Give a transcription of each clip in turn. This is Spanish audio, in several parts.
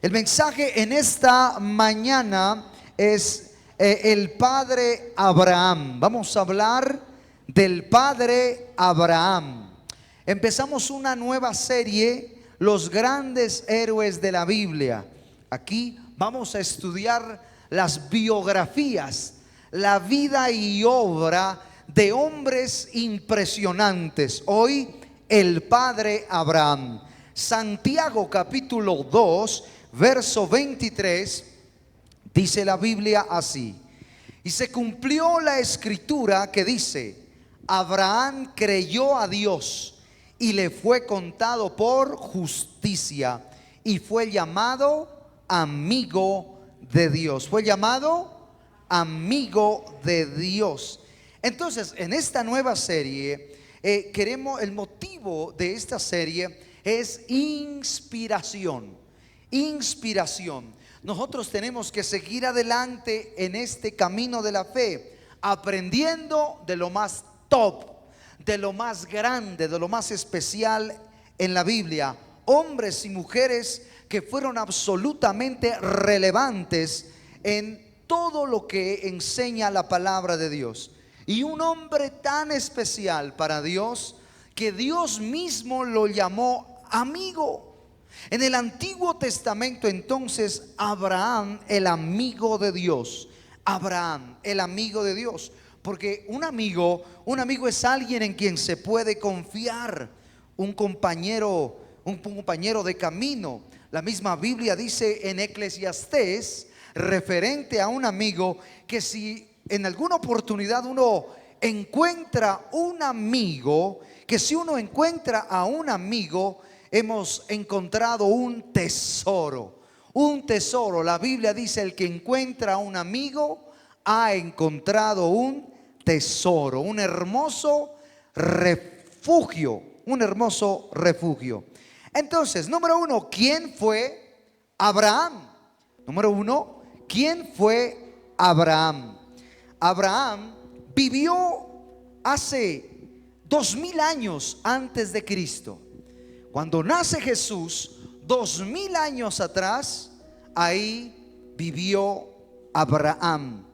El mensaje en esta mañana es el padre Abraham. Vamos a hablar del padre Abraham. Empezamos una nueva serie, Los grandes héroes de la Biblia. Aquí vamos a estudiar las biografías, la vida y obra de hombres impresionantes. Hoy el padre Abraham. Santiago capítulo 2, verso 23, dice la Biblia así: y se cumplió la escritura que dice: Abraham creyó a Dios y le fue contado por justicia, y fue llamado amigo de Dios. Fue llamado amigo de Dios. Entonces, en esta nueva serie, el motivo de esta serie es inspiración. Inspiración. Nosotros tenemos que seguir adelante en este camino de la fe, aprendiendo de lo más top, de lo más grande, de lo más especial en la Biblia. Hombres y mujeres que fueron absolutamente relevantes en todo lo que enseña la palabra de Dios. Y un hombre tan especial para Dios que Dios mismo lo llamó amigo. En el Antiguo Testamento, entonces, Abraham, el amigo de Dios. Abraham, el amigo de Dios. Porque un amigo es alguien en quien se puede confiar, un compañero de camino. La misma Biblia dice en Eclesiastés, referente a un amigo, que si en alguna oportunidad uno encuentra un amigo, que si uno encuentra a un amigo, hemos encontrado un tesoro. Un tesoro. La Biblia dice: el que encuentra a un amigo ha encontrado un tesoro, un hermoso refugio. Un hermoso refugio. Entonces, número uno, ¿quién fue Abraham? Número uno, ¿quién fue Abraham? Abraham vivió hace 2000 años antes de Cristo. Cuando nace Jesús, 2000 años atrás, ahí vivió Abraham.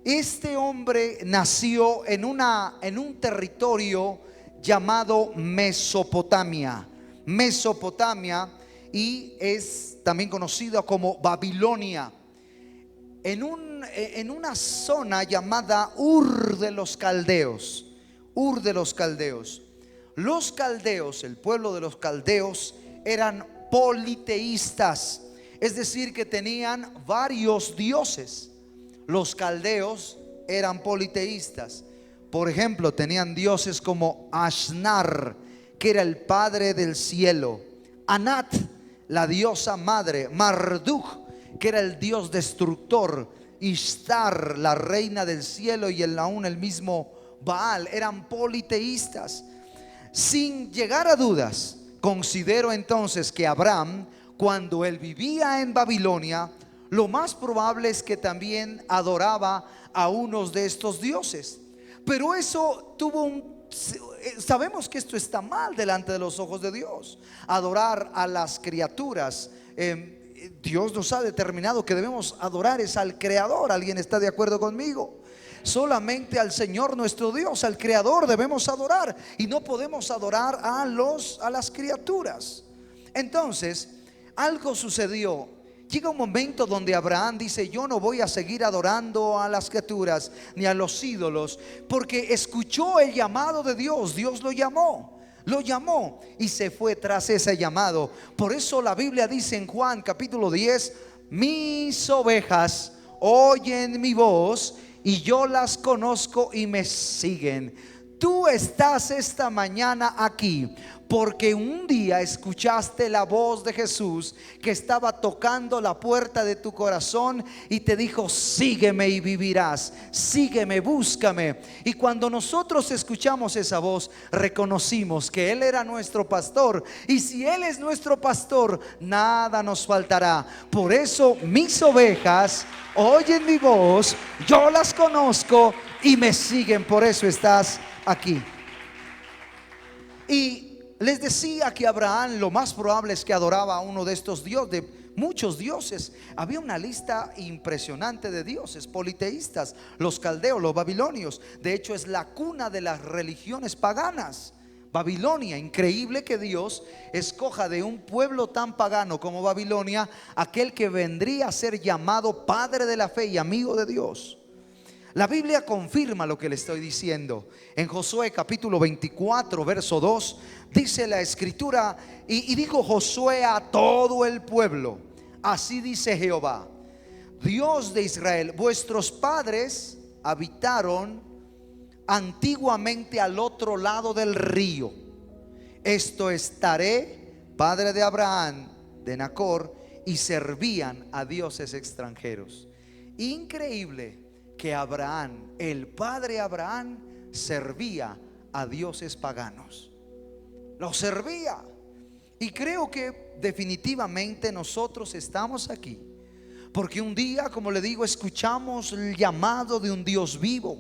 Este hombre nació en un territorio llamado Mesopotamia. Mesopotamia, y es también conocida como Babilonia. En una zona llamada Ur de los Caldeos. Ur de los Caldeos. Los caldeos, el pueblo de los caldeos, eran politeístas, es decir, que tenían varios dioses. Los caldeos eran politeístas. Por ejemplo, tenían dioses como Ashnar, que era el padre del cielo; Anat, la diosa madre; Marduk, que era el dios destructor; Ishtar, la reina del cielo; y aún el mismo Baal. Eran politeístas. Sin llegar a dudas, considero entonces que Abraham, cuando él vivía en Babilonia, lo más probable es que también adoraba a unos de estos dioses. Pero eso sabemos que esto está mal delante de los ojos de Dios. Adorar a las criaturas. Dios nos ha determinado que debemos adorar es al Creador. ¿Alguien está de acuerdo conmigo? Solamente al Señor nuestro Dios, al Creador, debemos adorar, y no podemos adorar a las criaturas. Entonces, algo sucedió. Llega un momento donde Abraham dice: yo no voy a seguir adorando a las criaturas ni a los ídolos, porque escuchó el llamado de Dios. Dios lo llamó y se fue tras ese llamado. Por eso la Biblia dice en Juan capítulo 10: mis ovejas oyen mi voz, y yo las conozco y me siguen. Tú estás esta mañana aquí porque un día escuchaste la voz de Jesús que estaba tocando la puerta de tu corazón y te dijo: sígueme y vivirás, sígueme, búscame. Y cuando nosotros escuchamos esa voz, reconocimos que Él era nuestro pastor, y si Él es nuestro pastor, nada nos faltará. Por eso mis ovejas oyen mi voz, yo las conozco y me siguen. Por eso estás aquí. Y les decía que Abraham lo más probable es que adoraba a uno de estos dioses, muchos dioses. Había una lista impresionante de dioses politeístas, los caldeos, los babilonios. De hecho, es la cuna de las religiones paganas. Babilonia, increíble que Dios escoja de un pueblo tan pagano como Babilonia aquel que vendría a ser llamado padre de la fe y amigo de Dios. La Biblia confirma lo que le estoy diciendo. En Josué capítulo 24 verso 2 dice la escritura: y dijo Josué a todo el pueblo: así dice Jehová, Dios de Israel, vuestros padres habitaron antiguamente al otro lado del río. Esto es Taré, padre de Abraham, de Nacor, y servían a dioses extranjeros. Increíble que Abraham, el padre Abraham, servía a dioses paganos. Los servía. Y creo que definitivamente nosotros estamos aquí porque un día, como le digo, escuchamos el llamado de un Dios vivo,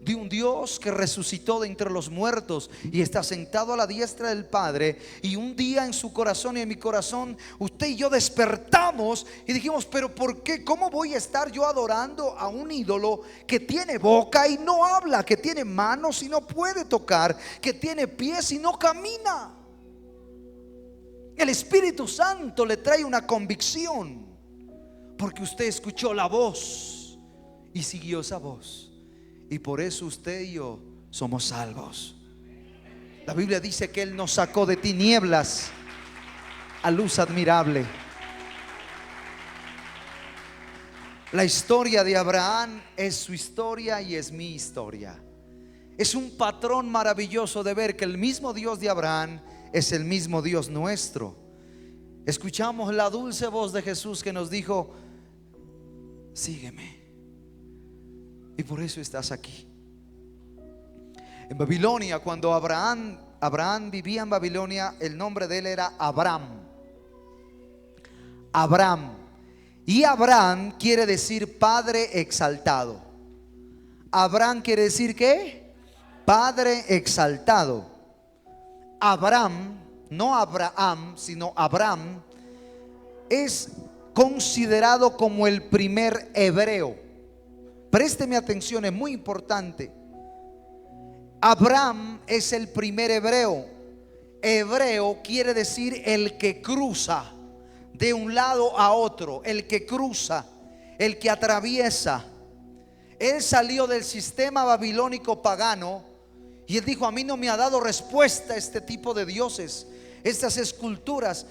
de un Dios que resucitó de entre los muertos y está sentado a la diestra del Padre. Y un día en su corazón y en mi corazón, usted y yo despertamos y dijimos: pero ¿por qué? ¿Cómo voy a estar yo adorando a un ídolo que tiene boca y no habla, que tiene manos y no puede tocar, que tiene pies y no camina? El Espíritu Santo le trae una convicción porque usted escuchó la voz y siguió esa voz. Y por eso usted y yo somos salvos. La Biblia dice que Él nos sacó de tinieblas a luz admirable. La historia de Abraham es su historia y es mi historia. Es un patrón maravilloso de ver que el mismo Dios de Abraham es el mismo Dios nuestro. Escuchamos la dulce voz de Jesús que nos dijo: sígueme. Y por eso estás aquí. En Babilonia, cuando Abraham vivía en Babilonia, el nombre de él era Abram. Abram. Y Abraham quiere decir padre exaltado. Abraham quiere decir ¿qué? Padre exaltado. Abraham, no Abraham, sino Abraham, es considerado como el primer hebreo. Présteme atención, es muy importante. Abraham es el primer hebreo. Hebreo quiere decir el que cruza de un lado a otro, el que cruza, el que atraviesa. Él salió del sistema babilónico pagano y él dijo: a mí no me ha dado respuesta este tipo de dioses, estas esculturas.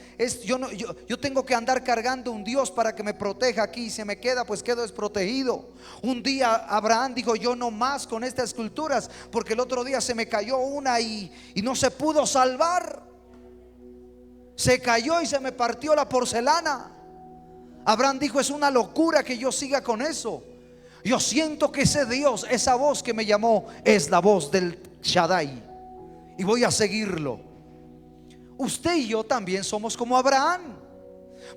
Yo tengo que andar cargando un Dios para que me proteja aquí. Y si me queda, pues quedo desprotegido. Un día Abraham dijo: yo no más con estas esculturas, porque el otro día se me cayó una y no se pudo salvar. Se cayó y se me partió la porcelana. Abraham dijo: es una locura que yo siga con eso. Yo siento que ese Dios, esa voz que me llamó, es la voz del Shaddai, y voy a seguirlo. Usted y yo también somos como Abraham,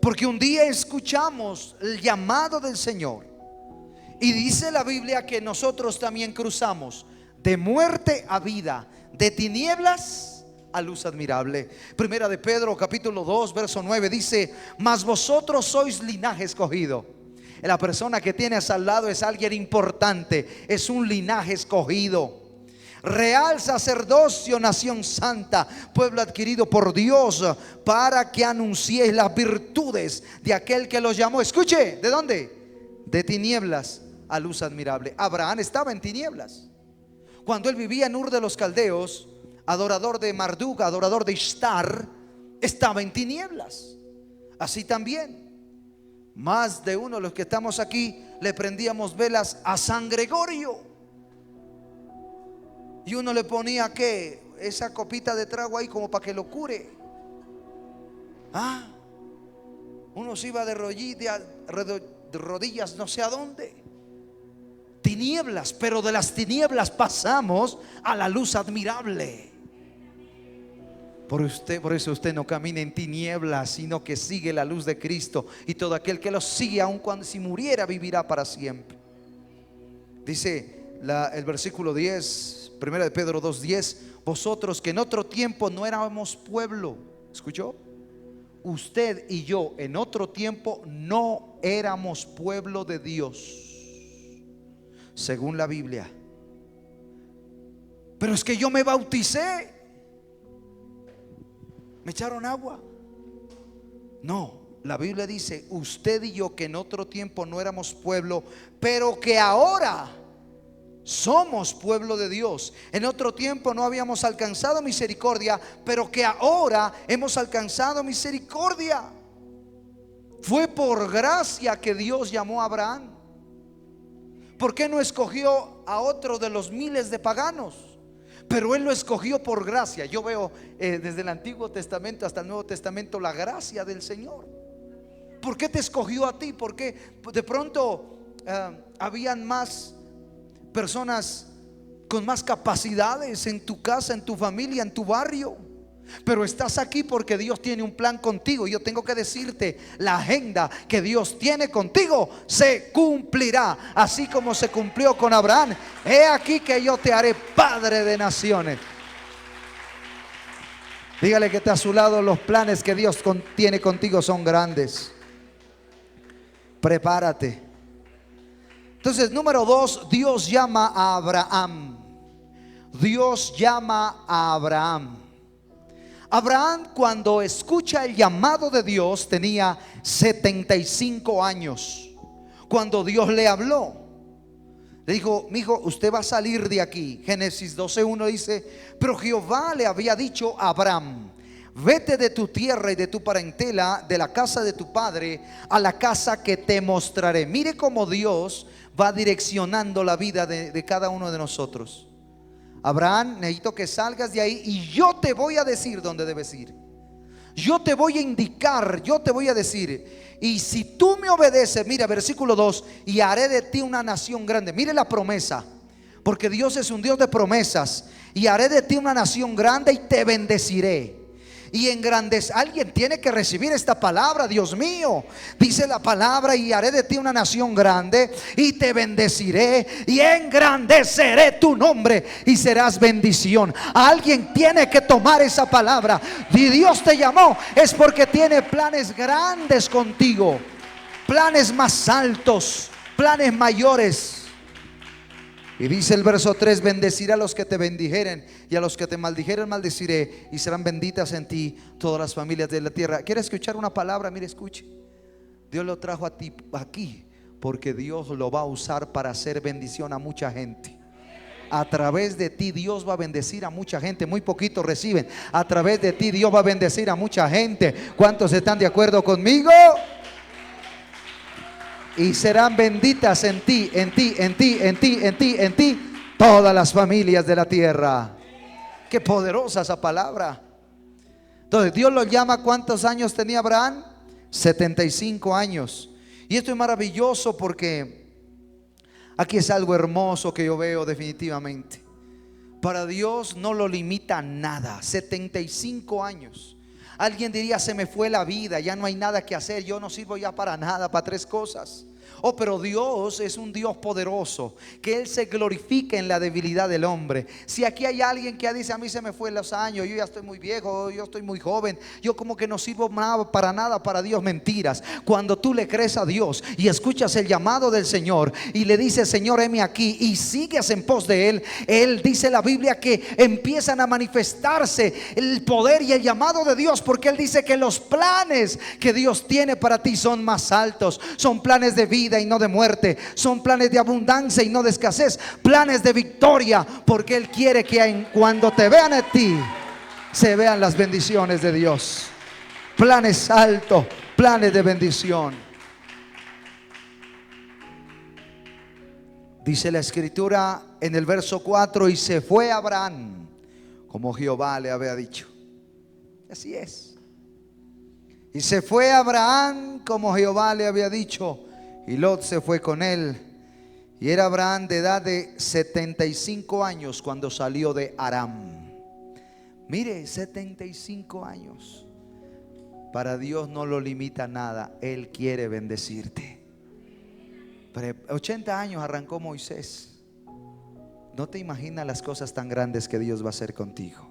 porque un día escuchamos el llamado del Señor. Y dice la Biblia que nosotros también cruzamos de muerte a vida, de tinieblas a luz admirable. Primera de Pedro capítulo 2 verso 9 dice: mas vosotros sois linaje escogido. La persona que tienes al lado es alguien importante, es un linaje escogido, real sacerdocio, nación santa, pueblo adquirido por Dios, para que anunciéis las virtudes de aquel que los llamó. Escuche, ¿de dónde? De tinieblas a luz admirable. Abraham estaba en tinieblas cuando él vivía en Ur de los Caldeos, adorador de Marduk, adorador de Ishtar. Estaba en tinieblas. Así también más de uno de los que estamos aquí le prendíamos velas a San Gregorio. Y uno le ponía ¿qué? Esa copita de trago ahí como para que lo cure. Uno se iba de rodillas no sé a dónde. Tinieblas, pero de las tinieblas pasamos a la luz admirable. Por eso usted no camina en tinieblas, sino que sigue la luz de Cristo. Y todo aquel que lo sigue, aun cuando si muriera, vivirá para siempre. Dice el versículo 10, Primera de Pedro 2:10: vosotros que en otro tiempo no éramos pueblo, ¿escuchó? usted y yo en otro tiempo no éramos pueblo de Dios, según la Biblia. Pero es que yo me bauticé, me echaron agua. No, la Biblia dice, usted y yo que en otro tiempo no éramos pueblo, pero que ahora somos pueblo de Dios. En otro tiempo no habíamos alcanzado misericordia, pero que ahora hemos alcanzado misericordia. Fue por gracia que Dios llamó a Abraham. ¿Por qué no escogió a otro de los miles de paganos? Pero Él lo escogió por gracia. Yo veo desde el Antiguo Testamento hasta el Nuevo Testamento la gracia del Señor. ¿Por qué te escogió a ti? Porque de pronto habían más personas con más capacidades en tu casa, en tu familia, en tu barrio. Pero estás aquí porque Dios tiene un plan contigo. Yo tengo que decirte, la agenda que Dios tiene contigo se cumplirá, así como se cumplió con Abraham. He aquí que yo te haré padre de naciones. Dígale que está a su lado, los planes que Dios tiene contigo son grandes. Prepárate. Entonces, número 2, Dios llama a Abraham. Dios llama a Abraham. Abraham, cuando escucha el llamado de Dios, tenía 75 años. Cuando Dios le habló, le dijo: mi hijo, usted va a salir de aquí. Génesis 12:1 dice: pero Jehová le había dicho a Abraham: vete de tu tierra y de tu parentela, de la casa de tu padre, a la casa que te mostraré. Mire cómo Dios va direccionando la vida de cada uno de nosotros. Abraham, necesito que salgas de ahí y yo te voy a decir dónde debes ir. Yo te voy a indicar, yo te voy a decir. Y si tú me obedeces, mira versículo 2: y haré de ti una nación grande. Mire la promesa, porque Dios es un Dios de promesas. Y haré de ti una nación grande y te bendeciré. Y engrandeceré. Alguien tiene que recibir esta palabra, Dios mío. Dice la palabra: y haré de ti una nación grande y te bendeciré y engrandeceré tu nombre y serás bendición. Alguien tiene que tomar esa palabra. Si Dios te llamó, es porque tiene planes grandes contigo, planes más altos, planes mayores. Y dice el verso 3: bendeciré a los que te bendijeren y a los que te maldijeren maldeciré, y serán benditas en ti todas las familias de la tierra. ¿Quiere escuchar una palabra? Mire, escuche. Dios lo trajo a ti aquí porque Dios lo va a usar para hacer bendición a mucha gente. A través de ti Dios va a bendecir a mucha gente. Muy poquitos reciben. A través de ti Dios va a bendecir a mucha gente. ¿Cuántos están de acuerdo conmigo? Y serán benditas en ti, en ti, en ti, en ti, en ti, en ti, todas las familias de la tierra. Qué poderosa esa palabra. Entonces Dios lo llama. ¿Cuántos años tenía Abraham? 75 años. Y esto es maravilloso porque aquí es algo hermoso que yo veo definitivamente. Para Dios no lo limita nada. 75 años. Alguien diría: se me fue la vida, ya no hay nada que hacer, yo no sirvo ya para nada, para tres cosas. Oh, pero Dios es un Dios poderoso, que Él se glorifica en la debilidad del hombre. Si aquí hay alguien que dice: a mí se me fue los años, yo ya estoy muy viejo, yo estoy muy joven, yo como que no sirvo para nada para Dios. Mentiras. Cuando tú le crees a Dios y escuchas el llamado del Señor y le dices: Señor, heme aquí, y sigues en pos de Él, Él dice la Biblia que empiezan a manifestarse el poder y el llamado de Dios, porque Él dice que los planes que Dios tiene para ti son más altos, son planes de vida y no de muerte, son planes de abundancia y no de escasez, planes de victoria, porque Él quiere que cuando te vean a ti se vean las bendiciones de Dios. Planes altos, planes de bendición. Dice la escritura en el verso 4: y se fue Abraham como Jehová le había dicho. Así es. Y se fue Abraham como Jehová le había dicho, y Lot se fue con él. Y era Abraham de edad de 75 años cuando salió de Aram. Mire, 75 años. Para Dios no lo limita nada. Él quiere bendecirte. 80 años arrancó Moisés. No te imaginas las cosas tan grandes que Dios va a hacer contigo.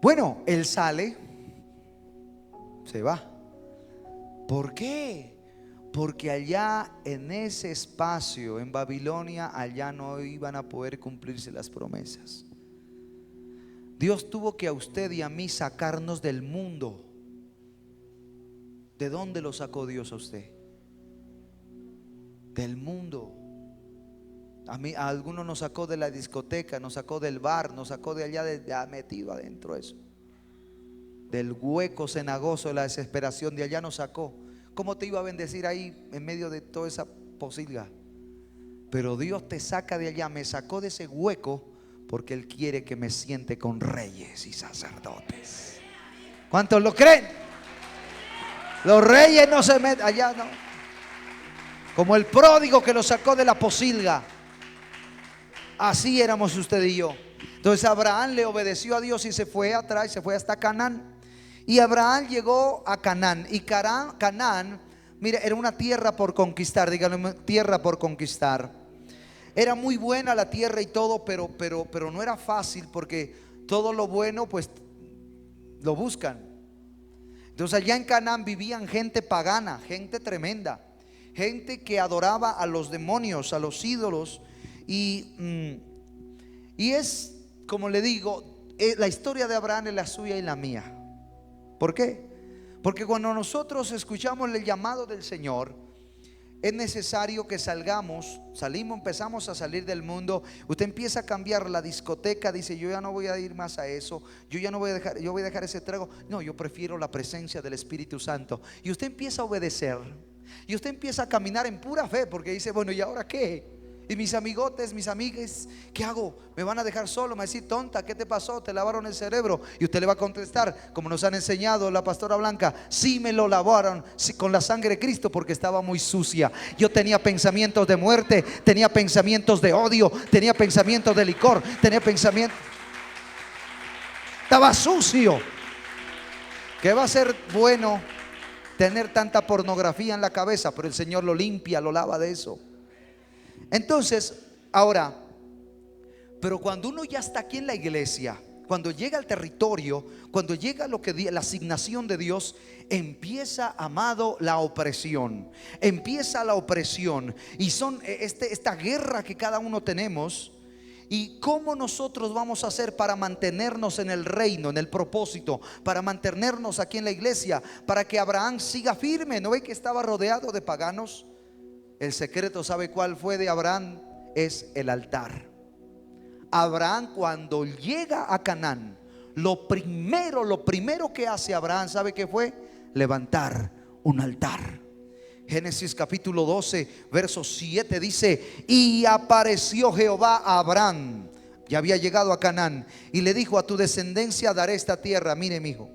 Bueno, él sale, se va. ¿Por qué? Porque allá en ese espacio, en Babilonia, allá no iban a poder cumplirse las promesas. Dios tuvo que a usted y a mí sacarnos del mundo. ¿De dónde lo sacó Dios a usted? Del mundo. A algunos nos sacó de la discoteca, nos sacó del bar, nos sacó de allá, metido adentro eso. Del hueco cenagoso, de la desesperación, de allá nos sacó. ¿Cómo te iba a bendecir ahí en medio de toda esa posilga? Pero Dios te saca de allá, me sacó de ese hueco porque Él quiere que me siente con reyes y sacerdotes. ¿Cuántos lo creen? Los reyes no se meten allá, no. Como el pródigo que lo sacó de la posilga. Así éramos usted y yo. Entonces Abraham le obedeció a Dios y se fue atrás, se fue hasta Canaán. Y Abraham llegó a Canaán. Y Canaán, mire, era una tierra por conquistar. Díganme, tierra por conquistar. Era muy buena la tierra y todo, pero no era fácil, porque todo lo bueno pues lo buscan. Entonces allá en Canaán vivían gente pagana, gente tremenda, gente que adoraba a los demonios, a los ídolos. Y es, como le digo, la historia de Abraham es la suya y la mía. ¿Por qué? Porque cuando nosotros escuchamos el llamado del Señor, es necesario que empezamos a salir del mundo. Usted empieza a cambiar la discoteca, dice: yo ya no voy a ir más a eso, yo ya no voy a dejar, yo voy a dejar ese trago. No, yo prefiero la presencia del Espíritu Santo. Y usted empieza a obedecer, y usted empieza a caminar en pura fe, porque dice: bueno, ¿y ahora qué? Y mis amigotes, mis amigas, ¿qué hago? ¿Me van a dejar solo? Me va a decir: tonta, ¿qué te pasó? ¿Te lavaron el cerebro? Y usted le va a contestar, como nos han enseñado la pastora Blanca: sí, me lo lavaron con la sangre de Cristo, porque estaba muy sucia. Yo tenía pensamientos de muerte, tenía pensamientos de odio, tenía pensamientos de licor, tenía pensamientos, estaba sucio. ¿Qué va a ser bueno tener tanta pornografía en la cabeza? Pero el Señor lo limpia, lo lava de eso. Entonces, ahora, pero cuando uno ya está aquí en la iglesia, cuando llega al territorio, cuando llega la asignación de Dios, empieza, amado, la opresión. Empieza la opresión. Y son esta guerra que cada uno tenemos. ¿Y cómo nosotros vamos a hacer para mantenernos en el reino, en el propósito, para mantenernos aquí en la iglesia, para que Abraham siga firme? ¿No ve que estaba rodeado de paganos? El secreto, ¿sabe cuál fue de Abraham? Es el altar. Abraham, cuando llega a Canaán, lo primero que hace Abraham, ¿sabe qué fue? Levantar un altar. Génesis capítulo 12, verso 7 dice: y apareció Jehová a Abraham, ya había llegado a Canaán, y le dijo: a tu descendencia daré esta tierra. Mire, mi hijo.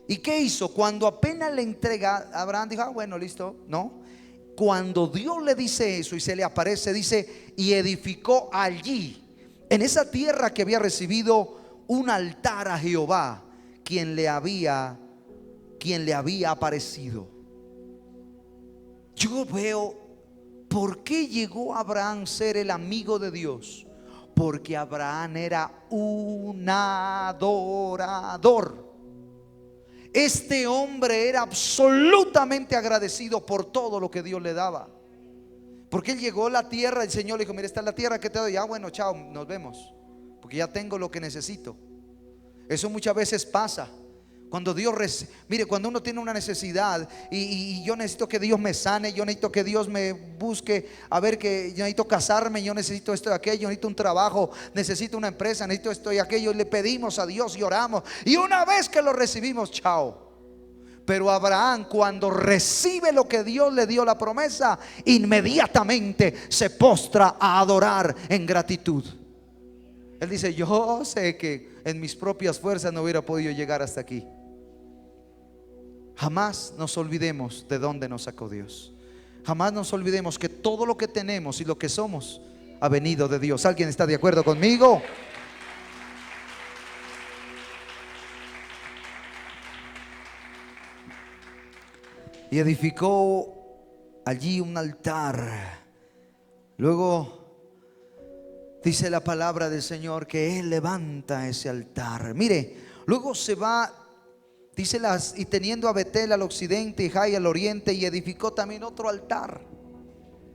¿Y qué hizo? Cuando apenas le entrega, Abraham dijo: bueno, listo. No. Cuando Dios le dice eso y se le aparece, dice: y edificó allí, en esa tierra que había recibido, un altar a Jehová, quien le había aparecido. Yo veo por qué llegó Abraham a ser el amigo de Dios. Porque Abraham era un adorador. Este hombre era absolutamente agradecido por todo lo que Dios le daba. Porque él llegó a la tierra, el Señor le dijo: mira, esta es la tierra que te doy. Ah, bueno, chao, nos vemos, porque ya tengo lo que necesito. Eso muchas veces pasa. Cuando Dios, mire, cuando uno tiene una necesidad y yo necesito que Dios me sane, yo necesito que Dios me busque, a ver, que yo necesito casarme, yo necesito esto y aquello, yo necesito un trabajo, necesito una empresa, necesito esto y aquello, y le pedimos a Dios y oramos, y una vez que lo recibimos, chao. Pero Abraham, cuando recibe lo que Dios le dio, la promesa, inmediatamente se postra a adorar en gratitud. Él dice: yo sé que en mis propias fuerzas no hubiera podido llegar hasta aquí. Jamás nos olvidemos de dónde nos sacó Dios. Jamás nos olvidemos que todo lo que tenemos y lo que somos ha venido de Dios. ¿Alguien está de acuerdo conmigo? Y edificó allí un altar. Luego dice la palabra del Señor que Él levanta ese altar. Mire, Luego se va, dice y teniendo a Betel al occidente y Jai al oriente, y edificó también otro altar.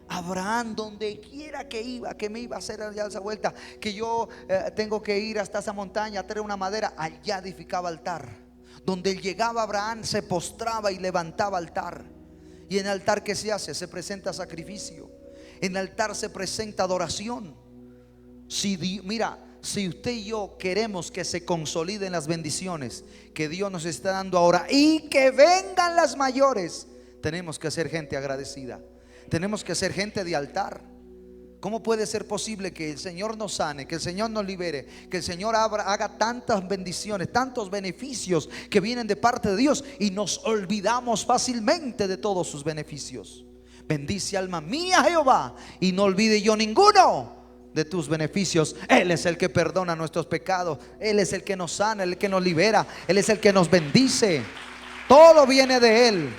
Abraham, donde quiera que iba, que me iba a hacer allá esa vuelta, que yo tengo que ir hasta esa montaña a traer una madera, allá edificaba altar. Donde llegaba Abraham se postraba y levantaba altar. Y en el altar, ¿qué se hace? Se presenta sacrificio. En el altar se presenta adoración. Mira, si usted y yo queremos que se consoliden las bendiciones que Dios nos está dando ahora y que vengan las mayores, tenemos que ser gente agradecida. Tenemos que ser gente de altar. ¿Cómo puede ser posible que el Señor nos sane, que el Señor nos libere, que el Señor haga tantas bendiciones, tantos beneficios que vienen de parte de Dios, y nos olvidamos fácilmente de todos sus beneficios? Bendice alma mía Jehová, y no olvide yo ninguno de tus beneficios. Él es el que perdona nuestros pecados, Él es el que nos sana, el que nos libera, Él es el que nos bendice. Todo viene de Él.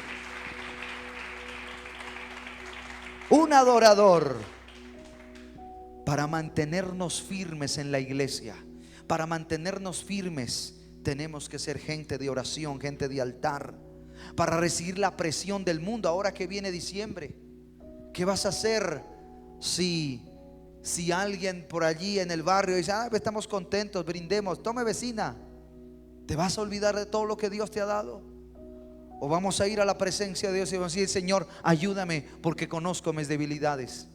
Un adorador, para mantenernos firmes en la iglesia, para mantenernos firmes, tenemos que ser gente de oración, gente de altar, para recibir la presión del mundo. Ahora que viene diciembre, ¿qué vas a hacer si alguien por allí en el barrio dice: estamos contentos, brindemos, tome vecina? ¿Te vas a olvidar de todo lo que Dios te ha dado? ¿O vamos a ir a la presencia de Dios y vamos a decir: Señor, ayúdame porque conozco mis debilidades?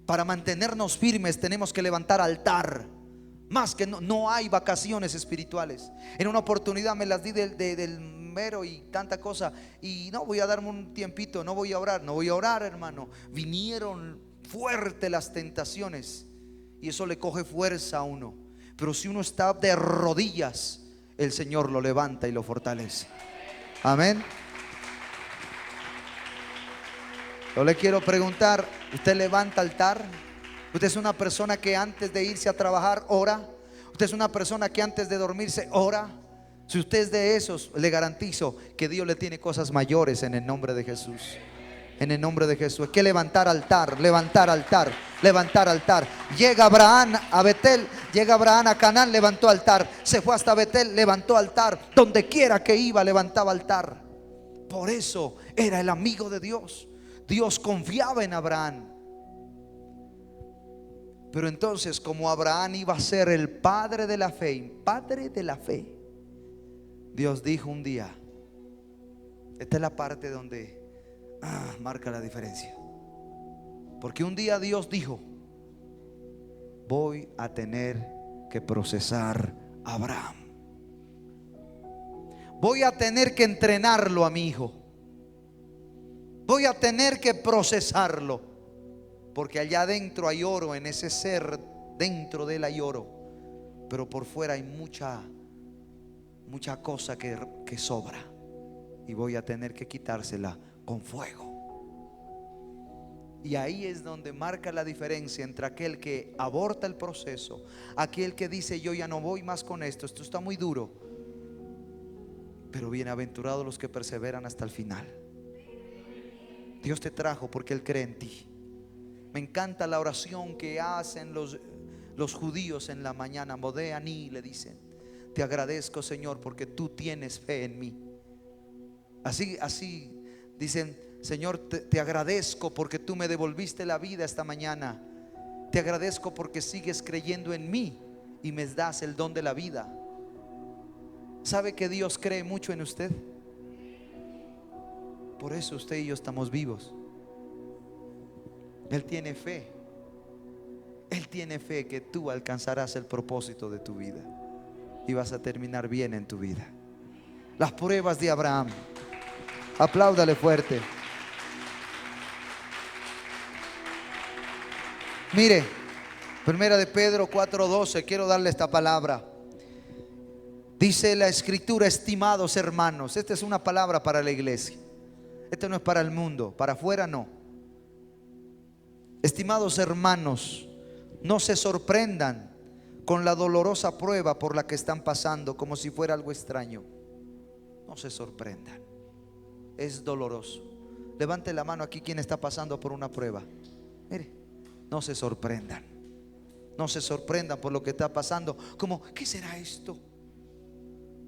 Para mantenernos firmes tenemos que levantar altar. Más que no hay vacaciones espirituales. En una oportunidad me las di del mero y tanta cosa, y no voy a darme un tiempito, no voy a orar, hermano. Vinieron fuertes las tentaciones y eso le coge fuerza a uno. Pero si uno está de rodillas, el Señor lo levanta y lo fortalece. Amén. Yo le quiero preguntar: ¿usted levanta altar? ¿Usted es una persona que antes de irse a trabajar ora? ¿Usted es una persona que antes de dormirse ora? Si usted es de esos, le garantizo que Dios le tiene cosas mayores en el nombre de Jesús. En el nombre de Jesús. Hay que levantar altar, levantar altar, levantar altar. Llega Abraham a Betel, llega Abraham a Canaán, levantó altar. Se fue hasta Betel, levantó altar. Donde quiera que iba, levantaba altar. Por eso era el amigo de Dios. Dios confiaba en Abraham. Pero entonces, como Abraham iba a ser el padre de la fe, Dios dijo un día, esta es la parte donde marca la diferencia. Porque un día Dios dijo: voy a tener que procesar a Abraham. Voy a tener que entrenarlo a mi hijo. Voy a tener que procesarlo. Porque allá adentro hay oro, en ese ser, dentro de él hay oro. Pero por fuera hay mucha cosa que sobra. Y voy a tener que quitársela con fuego. Y ahí es donde marca la diferencia entre aquel que aborta el proceso, aquel que dice: yo ya no voy más con esto está muy duro. Pero bienaventurados los que perseveran hasta el final. Dios te trajo porque Él cree en ti. Me encanta la oración que hacen los judíos en la mañana. Modeani, le dicen: te agradezco, Señor, porque tú tienes fe en mí. Así dicen: Señor, te agradezco porque tú me devolviste la vida esta mañana. Te agradezco porque sigues creyendo en mí y me das el don de la vida. ¿Sabe que Dios cree mucho en usted? Por eso usted y yo estamos vivos. Él tiene fe. Él tiene fe que tú alcanzarás el propósito de tu vida y vas a terminar bien en tu vida. Las pruebas de Abraham. Apláudale fuerte. Mire, Primera de Pedro 4:12, quiero darle esta palabra. Dice la escritura: estimados hermanos. Esta es una palabra para la iglesia. Esta no es para el mundo, para afuera no. Estimados hermanos, no se sorprendan con la dolorosa prueba por la que están pasando como si fuera algo extraño. No se sorprendan. Es doloroso. Levante la mano aquí quien está pasando por una prueba. Mire, no se sorprendan. No se sorprendan por lo que está pasando. Como, ¿qué será esto?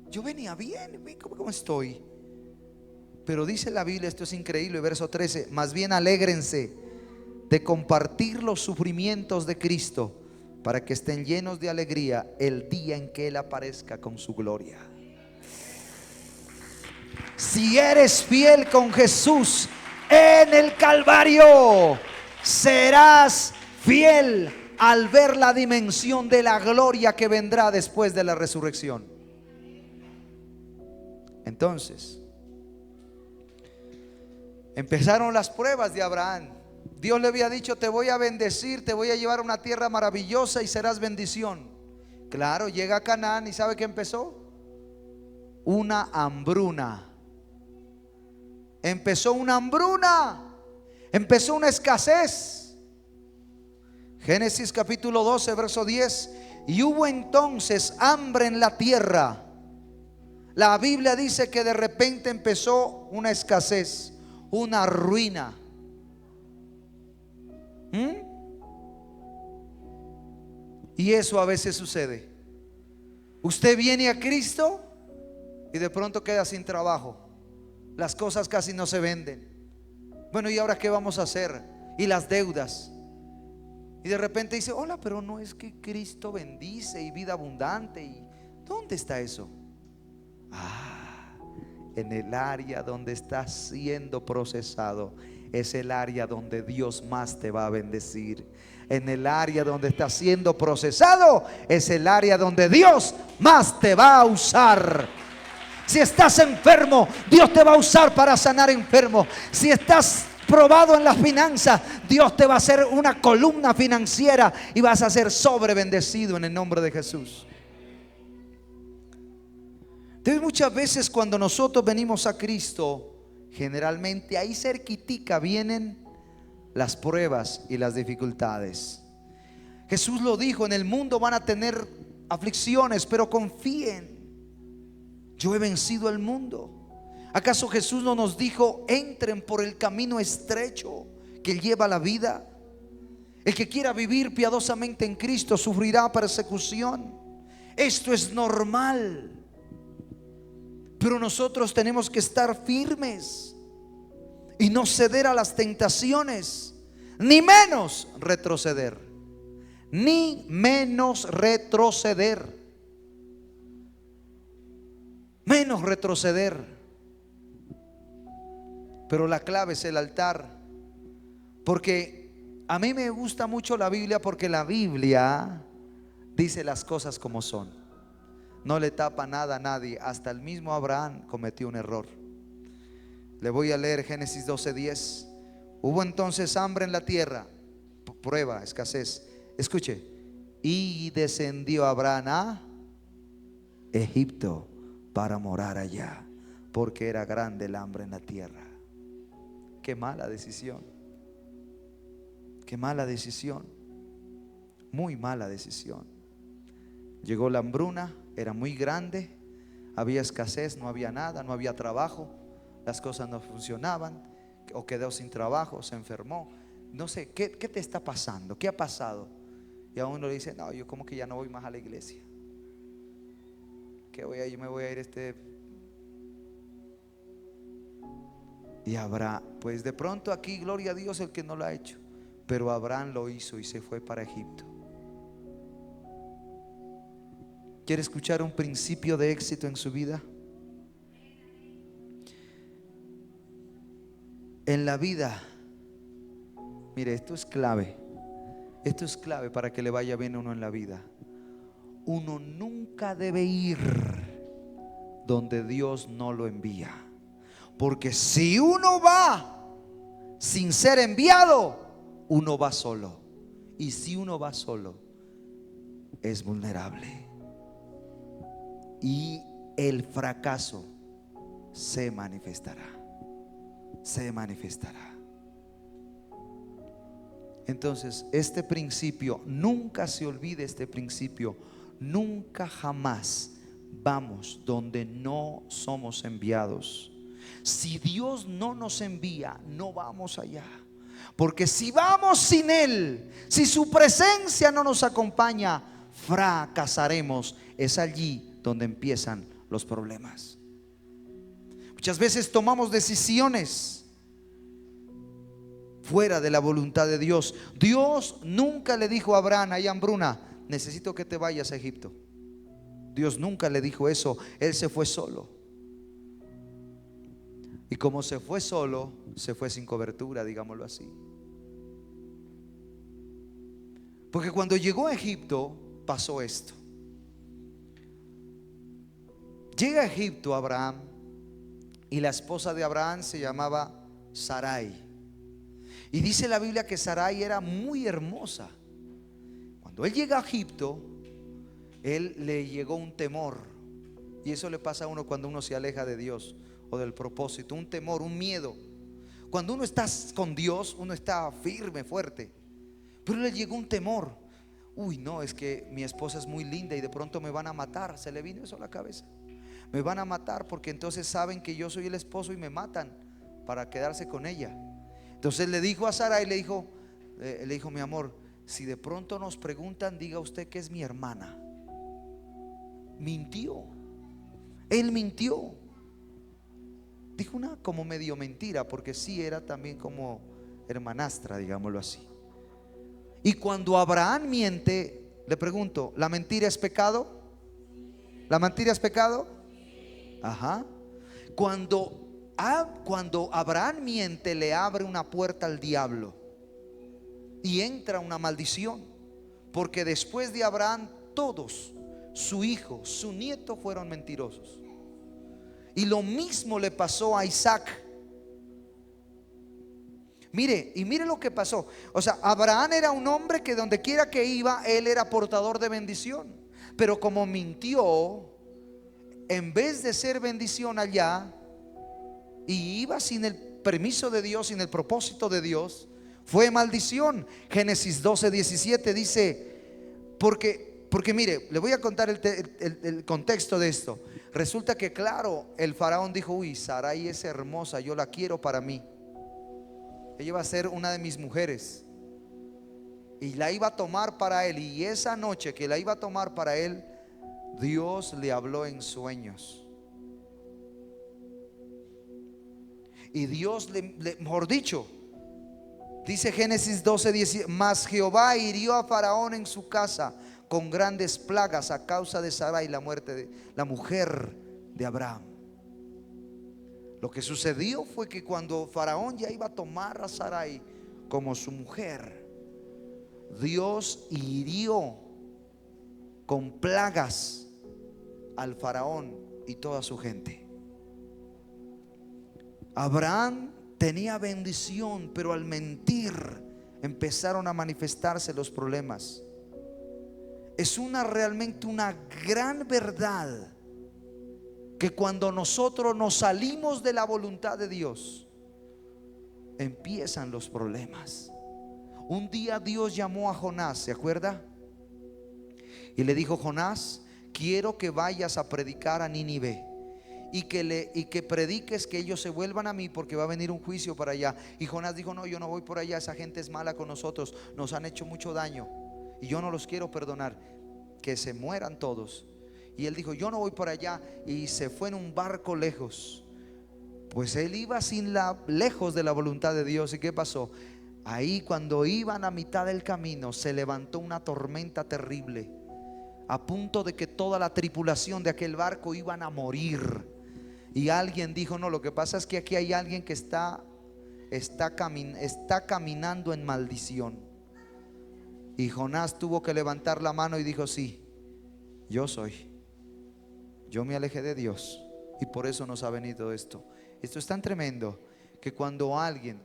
yo venía bien, ¿cómo estoy? Pero dice la Biblia, esto es increíble, verso 13: más bien alégrense de compartir los sufrimientos de Cristo, para que estén llenos de alegría el día en que Él aparezca con su gloria. Si eres fiel con Jesús en el Calvario, serás fiel al ver la dimensión de la gloria que vendrá después de la resurrección. Entonces, empezaron las pruebas de Abraham. Dios le había dicho: te voy a bendecir, te voy a llevar a una tierra maravillosa y serás bendición. Claro, llega a Canaán y ¿sabe qué empezó? Una hambruna. Empezó una hambruna, empezó una escasez. Génesis capítulo 12, verso 10: y hubo entonces hambre en la tierra. La Biblia dice que de repente empezó una escasez, una ruina. Y eso a veces sucede. Usted viene a Cristo y de pronto queda sin trabajo. Las cosas casi no se venden. Bueno, ¿y ahora qué vamos a hacer? Y las deudas. Y de repente dice: hola, pero no es que Cristo bendice y vida abundante. ¿Y dónde está eso? En el área donde estás siendo procesado, es el área donde Dios más te va a bendecir. En el área donde estás siendo procesado, es el área donde Dios más te va a usar. Si estás enfermo, Dios te va a usar para sanar enfermos. Si estás probado en las finanzas, Dios te va a hacer una columna financiera y vas a ser sobrebendecido en el nombre de Jesús. Entonces, muchas veces cuando nosotros venimos a Cristo, generalmente ahí cerquitica vienen las pruebas y las dificultades. Jesús lo dijo: en el mundo van a tener aflicciones, pero confíen, yo he vencido el mundo. ¿Acaso Jesús no nos dijo: entren por el camino estrecho que lleva a la vida? El que quiera vivir piadosamente en Cristo sufrirá persecución. Esto es normal. Pero nosotros tenemos que estar firmes y no ceder a las tentaciones, ni menos retroceder. Ni menos retroceder. Menos retroceder. Pero la clave es el altar. Porque a mí me gusta mucho la Biblia, porque la Biblia dice las cosas como son. No le tapa nada a nadie. Hasta el mismo Abraham cometió un error. Le voy a leer Génesis 12:10. Hubo entonces hambre en la tierra, prueba, escasez. Escuche: y descendió Abraham a Egipto para morar allá, porque era grande el hambre en la tierra. Qué mala decisión. Qué mala decisión. Muy mala decisión. Llegó la hambruna, era muy grande, había escasez, no había nada, no había trabajo, las cosas no funcionaban, o quedó sin trabajo, se enfermó. No sé, ¿qué te está pasando? ¿Qué ha pasado? Y a uno le dice: no, yo como que ya no voy más a la iglesia. Yo me voy a ir Y habrá, pues de pronto aquí, gloria a Dios, el que no lo ha hecho. Pero Abraham lo hizo y se fue para Egipto. ¿Quiere escuchar un principio de éxito en su vida? En la vida, mire, esto es clave. Esto es clave para que le vaya bien a uno en la vida. Uno nunca debe ir donde Dios no lo envía. Porque si uno va sin ser enviado, uno va solo. Y si uno va solo, es vulnerable. Y el fracaso se manifestará. Se manifestará. Entonces, este principio, nunca se olvide este principio. Nunca jamás vamos donde no somos enviados. Si Dios no nos envía, no vamos allá. Porque si vamos sin Él, si su presencia no nos acompaña, fracasaremos. Es allí donde empiezan los problemas. Muchas veces tomamos decisiones fuera de la voluntad de Dios. Dios nunca le dijo a Abraham: hay hambruna, necesito que te vayas a Egipto. Dios nunca le dijo eso. Él se fue solo. Y como se fue solo, se fue sin cobertura, digámoslo así. Porque cuando llegó a Egipto pasó esto. Llega a Egipto Abraham, y la esposa de Abraham se llamaba Sarai. Y dice la Biblia que Sarai era muy hermosa. Cuando él llega a Egipto, él le llegó un temor. Y eso le pasa a uno cuando uno se aleja de Dios o del propósito. Un temor, un miedo. Cuando uno está con Dios, uno está firme, fuerte. Pero le llegó un temor. Uy, no, es que mi esposa es muy linda y de pronto me van a matar. Se le vino eso a la cabeza. Me van a matar porque entonces saben que yo soy el esposo y me matan para quedarse con ella. Entonces le dijo a Sara y le dijo, mi amor, si de pronto nos preguntan, diga usted que es mi hermana. Mintió. Él mintió. Dijo una como medio mentira, porque sí era también como hermanastra, digámoslo así. Y cuando Abraham miente, le pregunto, ¿la mentira es pecado? ¿La mentira es pecado? Ajá. Cuando Abraham miente, le abre una puerta al diablo y entra una maldición. Porque después de Abraham, todos, su hijo, su nieto, fueron mentirosos. Y lo mismo le pasó a Isaac. Mire lo que pasó. O sea, Abraham era un hombre que donde quiera que iba, él era portador de bendición. Pero como mintió, en vez de ser bendición allá, y iba sin el permiso de Dios, sin el propósito de Dios, fue maldición. Génesis 12:17 dice, porque mire, le voy a contar el contexto de esto. Resulta que claro, el faraón dijo: uy, Sarai es hermosa, yo la quiero para mí. Ella va a ser una de mis mujeres. Y la iba a tomar para él. Y esa noche que la iba a tomar para él, Dios le habló en sueños. Y Dios mejor dicho, dice Génesis 12:10, mas Jehová hirió a Faraón en su casa con grandes plagas a causa de Sarai, la muerte de la mujer de Abraham. Lo que sucedió fue que cuando Faraón ya iba a tomar a Sarai como su mujer, Dios hirió con plagas al faraón y toda su gente. Abraham tenía bendición, pero al mentir empezaron a manifestarse los problemas. Es realmente una gran verdad que cuando nosotros nos salimos de la voluntad de Dios, empiezan los problemas. Un día Dios llamó a Jonás, ¿se acuerda? Y le dijo: Jonás, quiero que vayas a predicar a Nínive y que prediques que ellos se vuelvan a mí, porque va a venir un juicio para allá. Y Jonás dijo: no, yo no voy por allá, esa gente es mala con nosotros, nos han hecho mucho daño y yo no los quiero perdonar, que se mueran todos. Y él dijo: yo no voy por allá, y se fue en un barco lejos. Pues él iba lejos de la voluntad de Dios. ¿Y qué pasó? Ahí cuando iban a mitad del camino, se levantó una tormenta terrible, a punto de que toda la tripulación de aquel barco iban a morir. Y alguien dijo: no, lo que pasa es que aquí hay alguien que está caminando en maldición. Y Jonás tuvo que levantar la mano y dijo: sí, yo soy. Yo me alejé de Dios y por eso nos ha venido esto. Esto es tan tremendo que cuando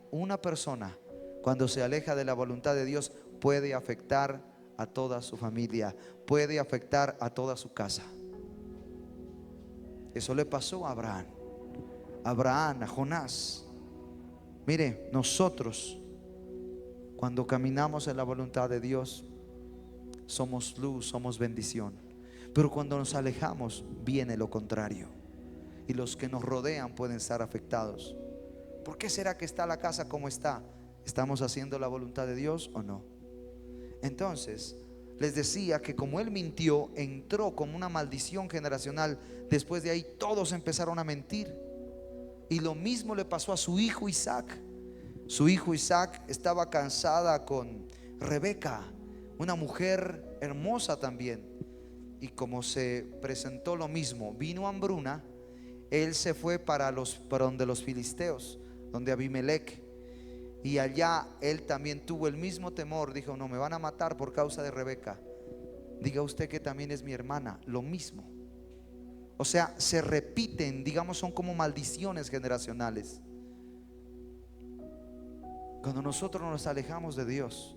una persona, cuando se aleja de la voluntad de Dios, puede afectar a toda su familia, puede afectar a toda su casa. Eso le pasó a Abraham, a Jonás. Mire, nosotros cuando caminamos en la voluntad de Dios, somos luz, somos bendición. Pero cuando nos alejamos, viene lo contrario, y los que nos rodean pueden estar afectados. ¿Por qué será que está la casa como está? ¿Estamos haciendo la voluntad de Dios o no? Entonces, les decía que como él mintió, entró como una maldición generacional. Después de ahí todos empezaron a mentir. Y lo mismo le pasó a su hijo Isaac. Su hijo Isaac estaba casada con Rebeca, una mujer hermosa también. Y como se presentó lo mismo, vino hambruna, él se fue para donde los filisteos, donde Abimelech. Y allá él también tuvo el mismo temor. Dijo: no, me van a matar por causa de Rebeca. Diga usted que también es mi hermana. Lo mismo. O sea, se repiten, digamos, son como maldiciones generacionales. Cuando nosotros nos alejamos de Dios,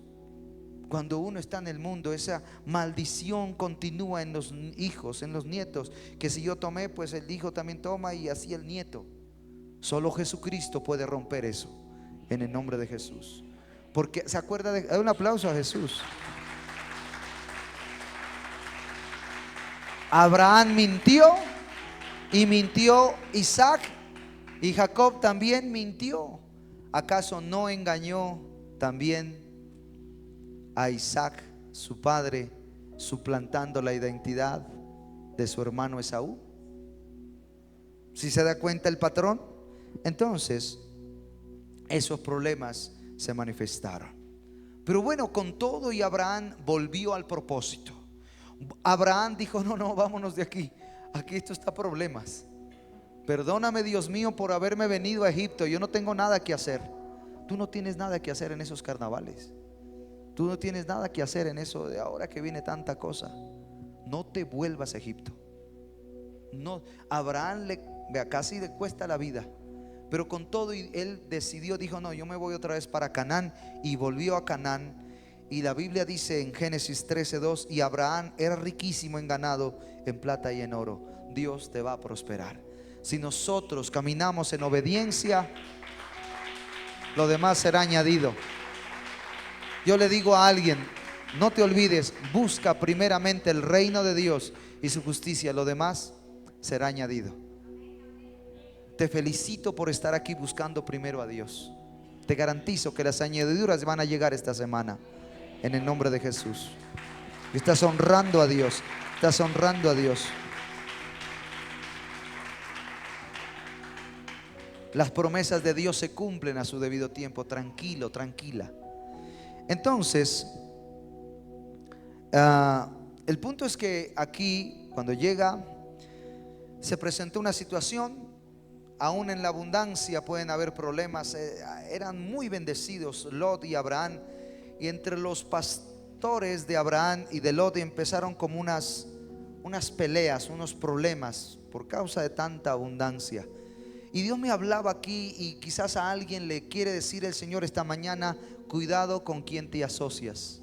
cuando uno está en el mundo, esa maldición continúa en los hijos, en los nietos. Que si yo tomé, pues el hijo también toma, y así el nieto. Solo Jesucristo puede romper eso, en el nombre de Jesús. Porque se acuerda de, un aplauso a Jesús. Abraham mintió, y mintió Isaac, y Jacob también mintió. ¿Acaso no engañó también a Isaac, su padre, suplantando la identidad de su hermano Esaú? ¿Si se da cuenta el patrón? Entonces, esos problemas se manifestaron. Pero bueno, con todo, y Abraham volvió al propósito. Abraham dijo: no, no, vámonos de aquí. Aquí esto está problemas. Perdóname, Dios mío, por haberme venido a Egipto. Yo no tengo nada que hacer. Tú no tienes nada que hacer en esos carnavales. Tú no tienes nada que hacer en eso de ahora que viene tanta cosa. No te vuelvas a Egipto. No, Abraham casi le cuesta la vida. Pero con todo, y él decidió, dijo: no, yo me voy otra vez para Canaán. Y volvió a Canaán. Y la Biblia dice en Génesis 13:2: y Abraham era riquísimo en ganado, en plata y en oro. Dios te va a prosperar. Si nosotros caminamos en obediencia, lo demás será añadido. Yo le digo a alguien: no te olvides, busca primeramente el reino de Dios y su justicia, lo demás será añadido. Te felicito por estar aquí buscando primero a Dios. Te garantizo que las añadiduras van a llegar esta semana, en el nombre de Jesús. Estás honrando a Dios. Estás honrando a Dios. Las promesas de Dios se cumplen a su debido tiempo. Tranquilo, tranquila. Entonces, el punto es que aquí, cuando llega, se presentó una situación. Aún en la abundancia pueden haber problemas. Eran muy bendecidos Lot y Abraham. Y entre los pastores de Abraham y de Lot empezaron como unas peleas, unos problemas por causa de tanta abundancia. Y Dios me hablaba aquí, y quizás a alguien le quiere decir el Señor esta mañana: cuidado con quien te asocias.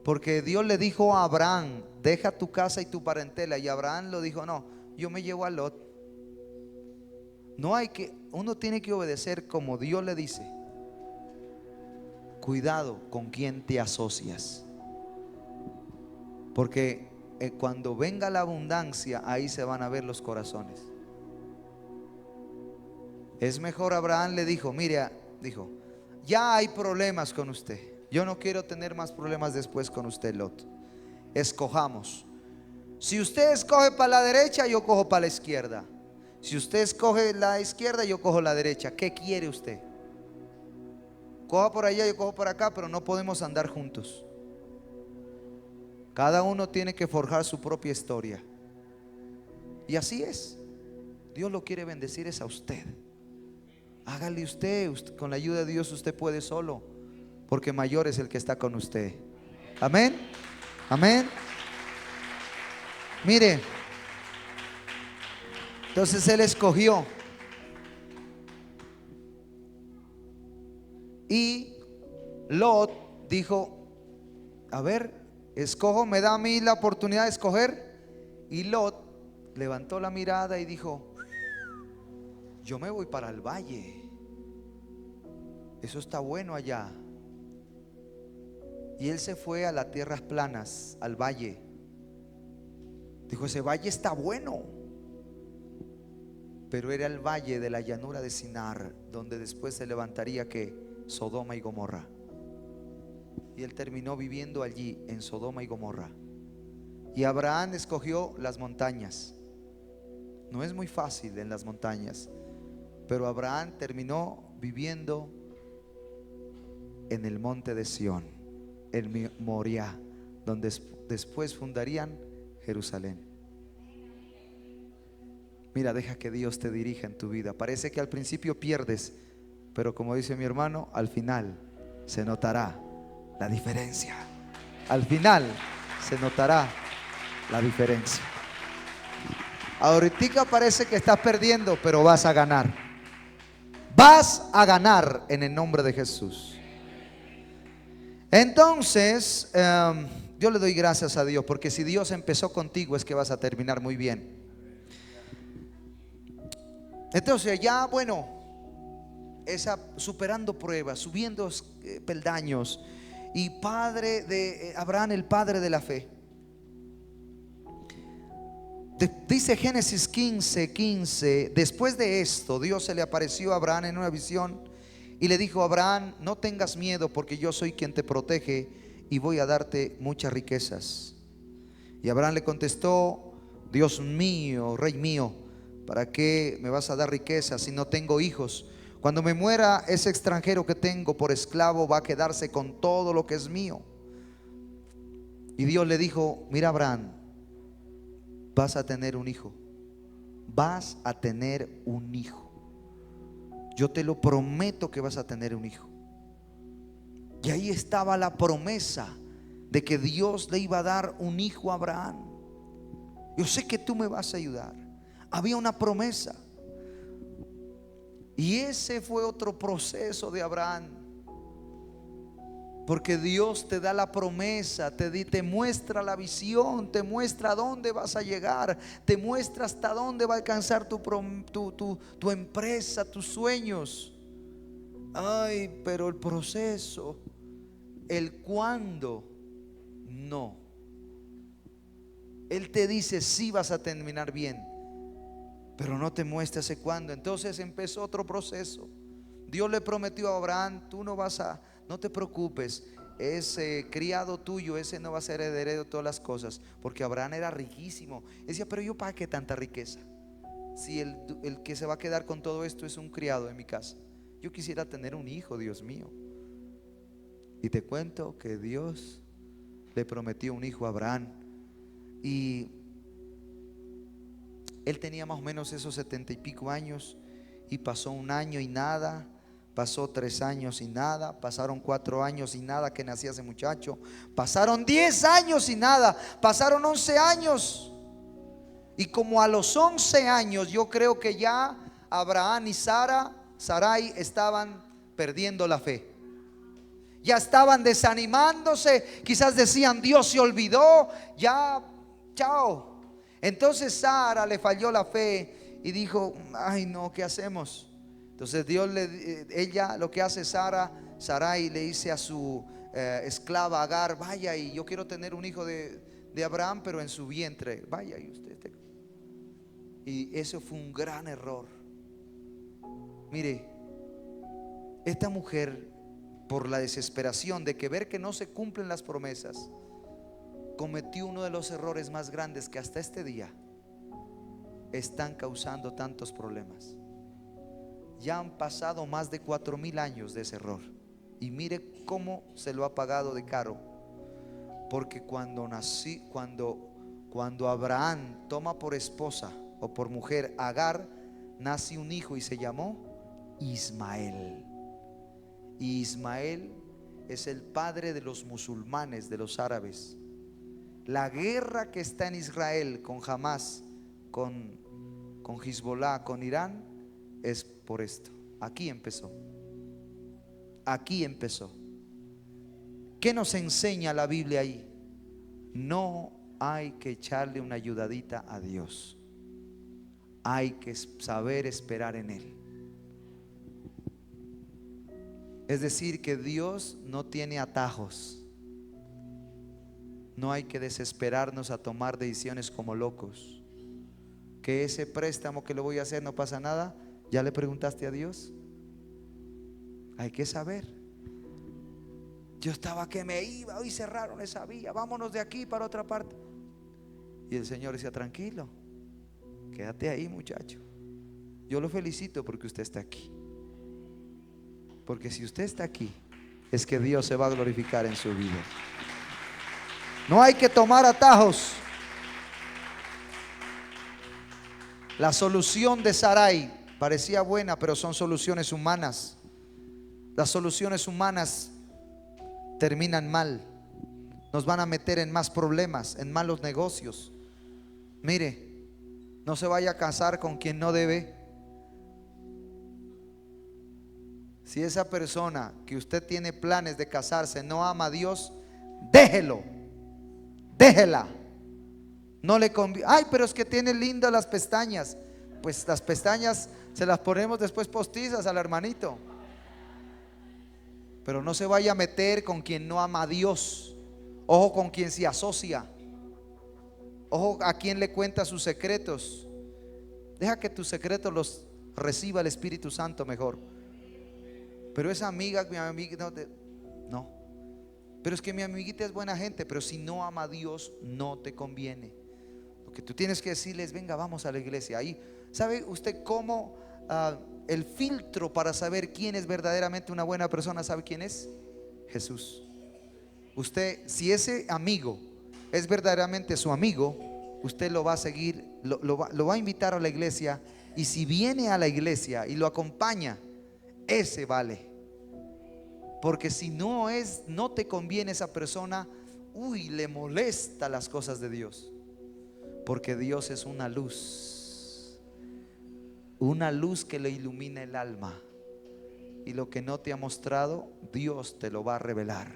Porque Dios le dijo a Abraham: deja tu casa y tu parentela. Y Abraham lo dijo: no, yo me llevo a Lot. Uno tiene que obedecer como Dios le dice. Cuidado con quien te asocias. Porque cuando venga la abundancia, ahí se van a ver los corazones. Es mejor, Abraham le dijo: mire, dijo, ya hay problemas con usted. Yo no quiero tener más problemas después con usted, Lot. Escojamos. Si usted escoge para la derecha, yo cojo para la izquierda. Si usted escoge la izquierda, yo cojo la derecha. ¿Qué quiere usted? Coja por allá, yo cojo por acá, pero no podemos andar juntos. Cada uno tiene que forjar su propia historia. Y así es. Dios lo quiere bendecir es a usted. Hágale usted, con la ayuda de Dios usted puede solo, porque mayor es el que está con usted. Amén. Amén. Mire, entonces él escogió. Y Lot dijo: a ver, escojo, me da a mí la oportunidad de escoger. Y Lot levantó la mirada y dijo: yo me voy para el valle. Eso está bueno allá. Y él se fue a las tierras planas, al valle. Dijo: ese valle está bueno. Pero era el valle de la llanura de Sinar, donde después se levantaría que Sodoma y Gomorra. y él terminó viviendo allí en Sodoma y Gomorra. Y Abraham escogió las montañas. No es muy fácil en las montañas, pero Abraham terminó viviendo en el monte de Sión, en Moriah, donde después fundarían Jerusalén. Mira, deja que Dios te dirija en tu vida. Parece que al principio pierdes, pero como dice mi hermano, al final se notará la diferencia. Al final se notará la diferencia. Ahorita parece que estás perdiendo, pero vas a ganar. Vas a ganar en el nombre de Jesús. Entonces, yo le doy gracias a Dios, porque si Dios empezó contigo es que vas a terminar muy bien. Entonces ya, bueno, superando pruebas, subiendo peldaños, y padre de Abraham, el padre de la fe. Dice Génesis 15:15, después de esto Dios se le apareció a Abraham en una visión y le dijo: Abraham, no tengas miedo, porque yo soy quien te protege y voy a darte muchas riquezas. Y Abraham le contestó: Dios mío, rey mío, ¿para qué me vas a dar riquezas si no tengo hijos? Cuando me muera, ese extranjero que tengo por esclavo va a quedarse con todo lo que es mío. Y Dios le dijo: mira, Abraham, vas a tener un hijo. Vas a tener un hijo. Yo te lo prometo que vas a tener un hijo. Y ahí estaba la promesa de que Dios le iba a dar un hijo a Abraham. Yo sé que tú me vas a ayudar. Había una promesa. Y ese fue otro proceso de Abraham. Porque Dios te da la promesa, te muestra la visión, te muestra a dónde vas a llegar, te muestra hasta dónde va a alcanzar tu empresa, tus sueños. Ay, pero el proceso, el cuándo, no. Él te dice: sí, vas a terminar bien, pero no te muestra ese cuándo. Entonces empezó otro proceso. Dios le prometió a Abraham: tú no te preocupes, ese criado tuyo, ese no va a ser heredero de todas las cosas. Porque Abraham era riquísimo. Decía: pero yo, ¿para qué tanta riqueza? Si el que se va a quedar con todo esto es un criado en mi casa. Yo quisiera tener un hijo, Dios mío. Y te cuento que Dios le prometió un hijo a Abraham. Y él tenía más o menos esos 70 y pico años. Y pasó un año y nada. Pasó 3 años y nada. Pasaron 4 años y nada que nacía ese muchacho. Pasaron 10 años y nada. Pasaron 11 años. Y como a los 11 años, yo creo que ya Abraham y Sarai estaban perdiendo la fe. Ya estaban desanimándose. Quizás decían: Dios se olvidó. Ya, chao. Entonces Sara le falló la fe y dijo: ay no, ¿qué hacemos? Entonces ella lo que hace, Sarai le dice a su esclava Agar: vaya, y yo quiero tener un hijo de Abraham, pero en su vientre. Vaya y usted. Y eso fue un gran error. Mire, esta mujer, por la desesperación de que ver que no se cumplen las promesas, cometió uno de los errores más grandes que hasta este día están causando tantos problemas. Ya han pasado más de 4000 años de ese error. Y mire cómo se lo ha pagado de caro. Porque cuando Abraham toma por esposa o por mujer Agar, nace un hijo y se llamó Ismael. Y Ismael es el padre de los musulmanes, de los árabes. La guerra que está en Israel con Hamas, con Hezbollah, con Irán, es por esto. Aquí empezó. Aquí empezó. ¿Qué nos enseña la Biblia ahí? No hay que echarle una ayudadita a Dios. Hay que saber esperar en Él. Es decir, que Dios no tiene atajos. No hay que desesperarnos a tomar decisiones como locos. Que ese préstamo que le voy a hacer no pasa nada. ¿Ya le preguntaste a Dios? Hay que saber. Yo estaba que me iba, hoy cerraron esa vía, vámonos de aquí para otra parte. Y el Señor decía, tranquilo, quédate ahí, muchacho. Yo lo felicito porque usted está aquí. Porque si usted está aquí, es que Dios se va a glorificar en su vida. No hay que tomar atajos. La solución de Sarai parecía buena, pero son soluciones humanas. Las soluciones humanas terminan mal. Nos van a meter en más problemas, en malos negocios. Mire, no se vaya a casar con quien no debe. Si esa persona que usted tiene planes de casarse no ama a Dios, déjelo, déjela. No le conviene. Ay, pero es que tiene lindas las pestañas. Pues las pestañas se las ponemos después postizas al hermanito. Pero no se vaya a meter con quien no ama a Dios. Ojo con quien se asocia. Ojo a quien le cuenta sus secretos. Deja que tus secretos los reciba el Espíritu Santo mejor. Pero esa amiga, mi amiga, no. Pero es que mi amiguita es buena gente, pero si no ama a Dios, no te conviene. Lo que tú tienes que decirles, venga, vamos a la iglesia. Ahí, ¿sabe usted cómo el filtro para saber quién es verdaderamente una buena persona? ¿Sabe quién es? Jesús. Usted, si ese amigo es verdaderamente su amigo, usted lo va a seguir, lo va a invitar a la iglesia. Y si viene a la iglesia y lo acompaña, ese vale. Porque si no es, no te conviene esa persona, uy, le molesta las cosas de Dios. Porque Dios es una luz que le ilumina el alma. Y lo que no te ha mostrado, Dios te lo va a revelar.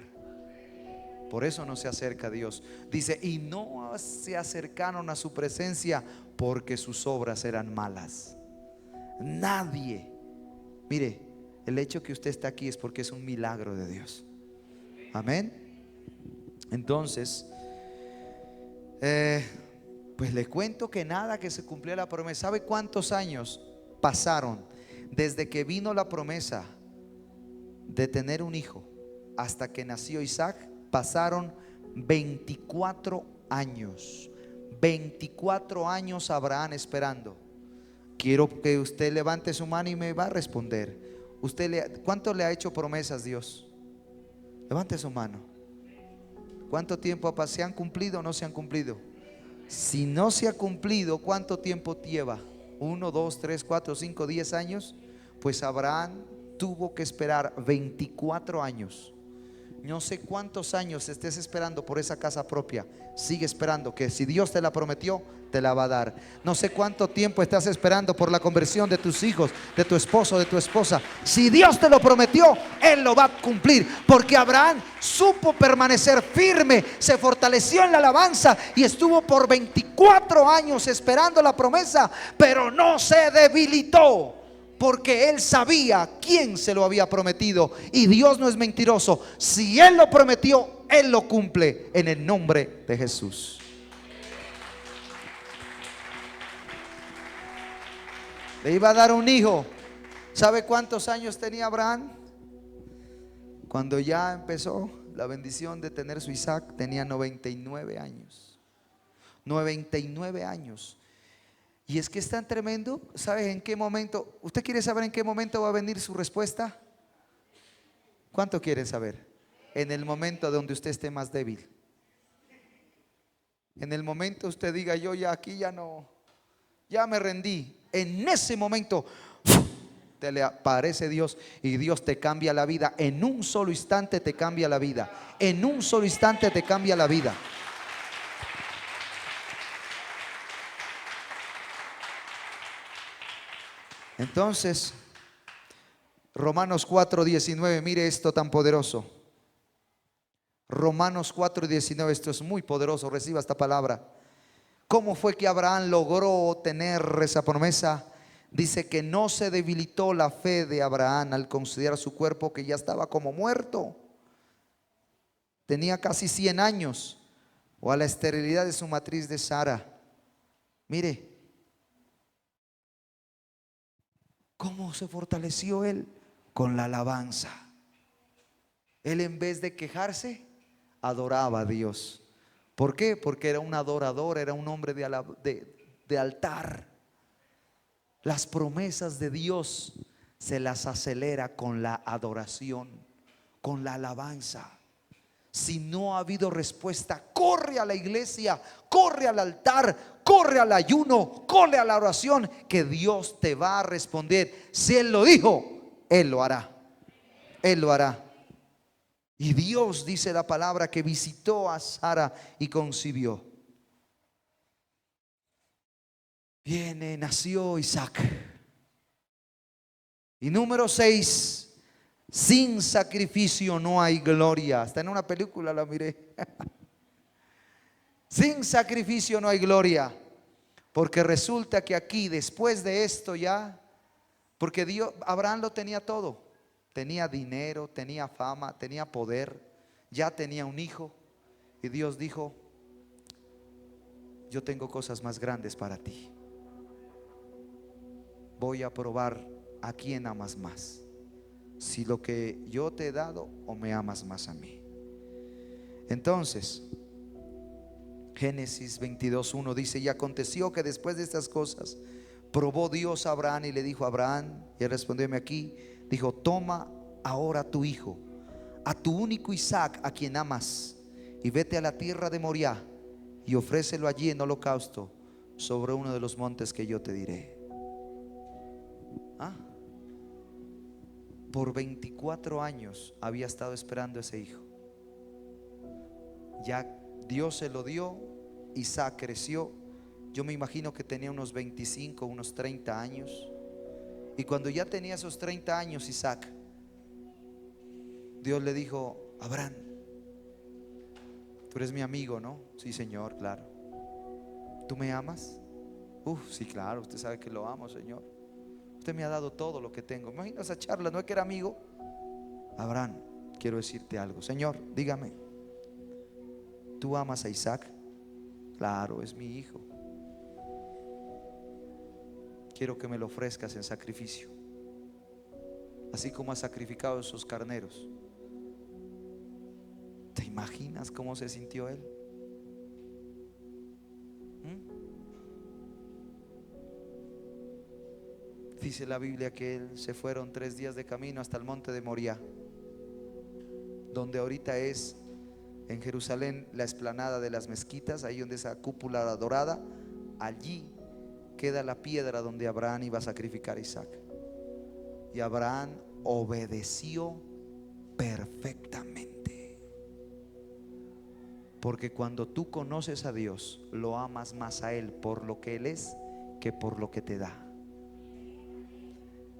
Por eso no se acerca a Dios. Dice, y no se acercaron a su presencia porque sus obras eran malas. Nadie, mire, el hecho que usted está aquí es porque es un milagro de Dios. Amén. Entonces, pues le cuento que nada, que se cumplió la promesa. ¿Sabe cuántos años pasaron desde que vino la promesa de tener un hijo hasta que nació Isaac? Pasaron 24 años. 24 años Abraham esperando. Quiero que usted levante su mano y me va a responder. ¿Cuánto le ha hecho promesas Dios? Levante su mano. ¿Cuánto tiempo se han cumplido o no se han cumplido? Si no se ha cumplido, ¿cuánto tiempo lleva? 1, 2, 3, 4, 5, 10 años. Pues Abraham tuvo que esperar 24 años. No sé cuántos años estés esperando por esa casa propia. Sigue esperando, que si Dios te la prometió, te la va a dar. No sé cuánto tiempo estás esperando por la conversión de tus hijos, de tu esposo, de tu esposa. Si Dios te lo prometió, Él lo va a cumplir. Porque Abraham supo permanecer firme, se fortaleció en la alabanza y estuvo por 24 años esperando la promesa, pero no se debilitó. Porque él sabía quién se lo había prometido. Y Dios no es mentiroso. Si Él lo prometió, Él lo cumple en el nombre de Jesús. Le iba a dar un hijo. ¿Sabe cuántos años tenía Abraham? Cuando ya empezó la bendición de tener su Isaac, tenía 99 años. 99 años. Y es que es tan tremendo. ¿Sabes en qué momento? ¿Usted quiere saber en qué momento va a venir su respuesta? ¿Cuánto quiere saber? En el momento donde usted esté más débil. En el momento usted diga, yo ya aquí ya no, ya me rendí. En ese momento te le aparece Dios y Dios te cambia la vida. En un solo instante te cambia la vida. En un solo instante te cambia la vida. Entonces, Romanos 4:19, mire esto tan poderoso. Romanos 4:19, esto es muy poderoso, reciba esta palabra. ¿Cómo fue que Abraham logró tener esa promesa? Dice que no se debilitó la fe de Abraham al considerar su cuerpo que ya estaba como muerto. Tenía casi 100 años, o a la esterilidad de su matriz de Sara. Mire, ¿cómo se fortaleció él? Con la alabanza. Él, en vez de quejarse, adoraba a Dios. ¿Por qué? Porque era un adorador, era un hombre de altar. Las promesas de Dios se las acelera con la adoración, con la alabanza. Si no ha habido respuesta, corre a la iglesia, corre al altar, corre al ayuno, corre a la oración, que Dios te va a responder. Si Él lo dijo, Él lo hará. Él lo hará. Y Dios, dice la palabra, que visitó a Sara y concibió. Nació Isaac. Y número 6, sin sacrificio no hay gloria. Está en una película, la miré. Sin sacrificio no hay gloria. Porque resulta que aquí, después de esto ya, porque Dios, Abraham lo tenía todo. Tenía dinero, tenía fama, tenía poder, ya tenía un hijo. Y Dios dijo: yo tengo cosas más grandes para ti. Voy a probar a quién amas más, si lo que yo te he dado o me amas más a mí. Entonces, Génesis 22:1 dice: y aconteció que después de estas cosas probó Dios a Abraham y le dijo: Abraham, y él respondióme aquí, dijo: toma ahora tu hijo, a tu único Isaac, a quien amas, y vete a la tierra de Moriah y ofrécelo allí en holocausto sobre uno de los montes que yo te diré. Por 24 años había estado esperando ese hijo. Ya Dios se lo dio. Isaac creció. Yo me imagino que tenía unos 25, unos 30 años. Y cuando ya tenía esos 30 años Isaac, Dios le dijo: Abraham, tú eres mi amigo, ¿no? Sí, Señor, claro. ¿Tú me amas? Sí, claro, usted sabe que lo amo, Señor. Usted me ha dado todo lo que tengo. Imagina esa charla, ¿no es que era amigo? Abraham, quiero decirte algo. Señor, dígame, ¿tú amas a Isaac? Claro, es mi hijo. Quiero que me lo ofrezcas en sacrificio, así como has sacrificado esos carneros. ¿Te imaginas cómo se sintió él? Dice la Biblia que él se fueron 3 días de camino hasta el monte de Moriah, donde ahorita es en Jerusalén la explanada de las mezquitas, ahí donde esa cúpula dorada, allí queda la piedra donde Abraham iba a sacrificar a Isaac. Y Abraham obedeció perfectamente. Porque cuando tú conoces a Dios, lo amas más a Él por lo que Él es que por lo que te da.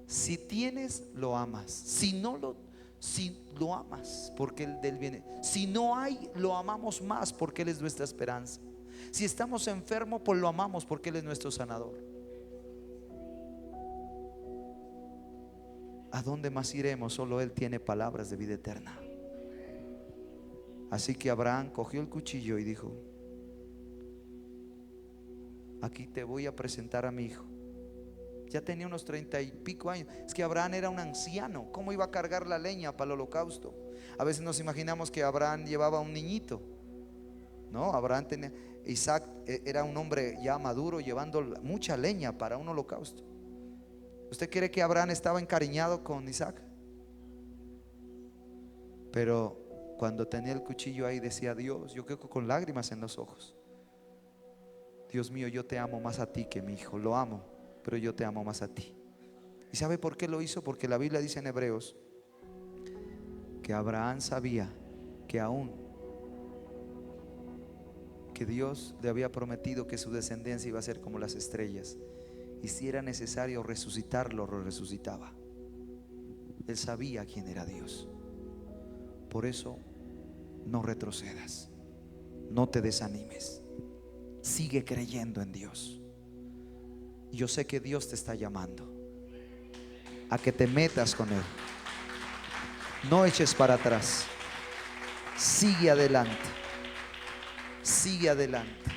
Si tienes, lo amas. Si lo amas porque Él del viene. Si no hay, lo amamos más porque Él es nuestra esperanza. Si estamos enfermos, pues lo amamos porque Él es nuestro sanador. ¿A dónde más iremos? Solo Él tiene palabras de vida eterna. Así que Abraham cogió el cuchillo y dijo: aquí te voy a presentar a mi hijo. Ya tenía unos 30 y pico años. Es que Abraham era un anciano. ¿Cómo iba a cargar la leña para el holocausto? A veces nos imaginamos que Abraham llevaba a un niñito. No, Abraham tenía. Isaac era un hombre ya maduro, llevando mucha leña para un holocausto. ¿Usted cree que Abraham estaba encariñado con Isaac? Pero cuando tenía el cuchillo ahí decía: Dios, yo creo que con lágrimas en los ojos: Dios mío, yo te amo más a ti que a mi hijo. Lo amo, pero yo te amo más a ti. ¿Y sabe por qué lo hizo? Porque la Biblia dice en Hebreos que Abraham sabía que aún que Dios le había prometido que su descendencia iba a ser como las estrellas, y si era necesario resucitarlo, lo resucitaba. Él sabía quién era Dios. Por eso no retrocedas, no te desanimes, sigue creyendo en Dios. Yo sé que Dios te está llamando a que te metas con Él. No eches para atrás, sigue adelante, sigue adelante.